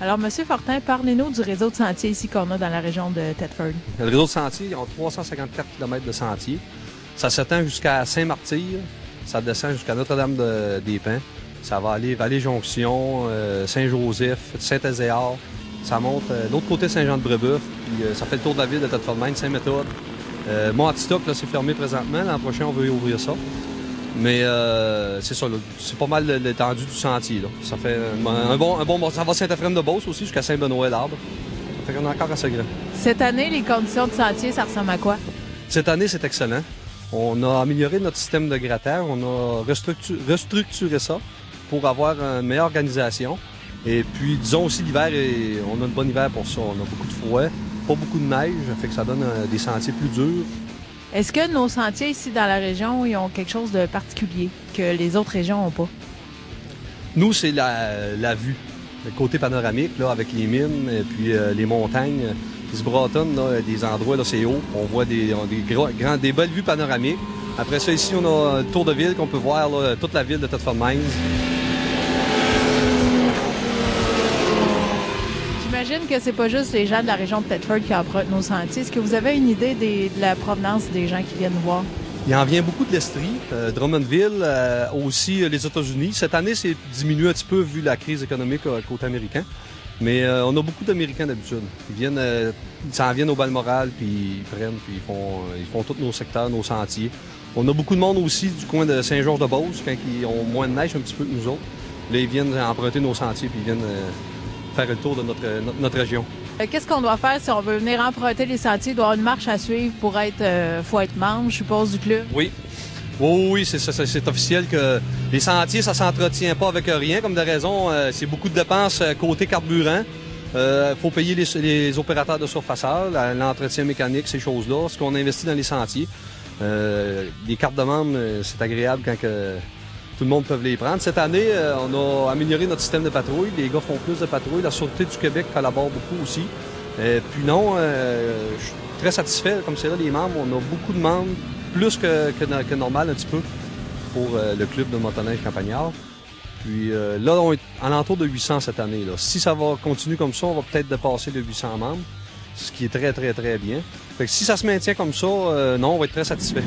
Alors, M. Fortin, parlez-nous du réseau de sentiers ici qu'on a dans la région de Thetford. Le réseau de sentiers, ils ont 354 km de sentiers. Ça s'étend jusqu'à Saint-Martyr, ça descend jusqu'à Notre-Dame-des-Pins. Ça va aller Vallée-Jonction, Saint-Joseph, Saint-Azéard. Ça monte de l'autre côté Saint-Jean-de-Brébeuf, puis ça fait le tour de la ville de Thetford-Mine, Saint-Méthode. Mont-Antistoc, là, c'est fermé présentement. L'an prochain, on veut ouvrir ça. Mais c'est ça, c'est pas mal l'étendue du sentier. Là. Ça fait ça va Saint-Ephraim-de-Beauce aussi jusqu'à Saint-Benoît-l'Arbre. Ça fait qu'on est encore assez grand. Cette année, les conditions de sentier, ça ressemble à quoi? Cette année, c'est excellent. On a amélioré notre système de grattage. On a restructuré ça pour avoir une meilleure organisation. Et puis, disons aussi, l'hiver, on a un bon hiver pour ça. On a beaucoup de froid, pas beaucoup de neige, ça fait que ça donne des sentiers plus durs. Est-ce que nos sentiers ici dans la région, ils ont quelque chose de particulier que les autres régions n'ont pas? Nous, c'est la vue, le côté panoramique, là, avec les mines et puis les montagnes qui se bratonnent, là, des endroits, là, c'est haut. On voit des belles vues panoramiques. Après ça, ici, on a le tour de ville qu'on peut voir, là, toute la ville de Thetford Mines. J'imagine que c'est pas juste les gens de la région de Thetford qui empruntent nos sentiers. Est-ce que vous avez une idée de la provenance des gens qui viennent nous voir? Il en vient beaucoup de l'Estrie, Drummondville, aussi les États-Unis. Cette année, c'est diminué un petit peu vu la crise économique côté américain. Mais on a beaucoup d'Américains d'habitude. Ils s'en viennent au Balmoral, puis ils prennent, puis ils font tous nos secteurs, nos sentiers. On a beaucoup de monde aussi du coin de Saint-Georges-de-Beauce, quand ils ont moins de neige un petit peu que nous autres. Là, ils viennent emprunter nos sentiers, puis ils viennent faire le tour de notre région. Qu'est-ce qu'on doit faire si on veut venir emprunter les sentiers? Il doit y avoir une marche à suivre pour faut être membre, je suppose, du club? Oui. Oui, c'est officiel que les sentiers, ça s'entretient pas avec rien, comme de raison. C'est beaucoup de dépenses côté carburant. Faut payer les opérateurs de surfaceur, l'entretien mécanique, ces choses-là, ce qu'on investit dans les sentiers. Les cartes de membre, c'est agréable quand tout le monde peut les prendre. Cette année, on a amélioré notre système de patrouille. Les gars font plus de patrouilles. La Sûreté du Québec collabore beaucoup aussi. Puis non, je suis très satisfait. Comme c'est là, les membres, on a beaucoup de membres, plus que normal un petit peu, pour le club de motoneige campagnard. Puis là, on est à l'entour de 800 cette année. Là. Si ça va continuer comme ça, on va peut-être dépasser les 800 membres, ce qui est très, très, très bien. Fait que si ça se maintient comme ça, non, on va être très satisfait.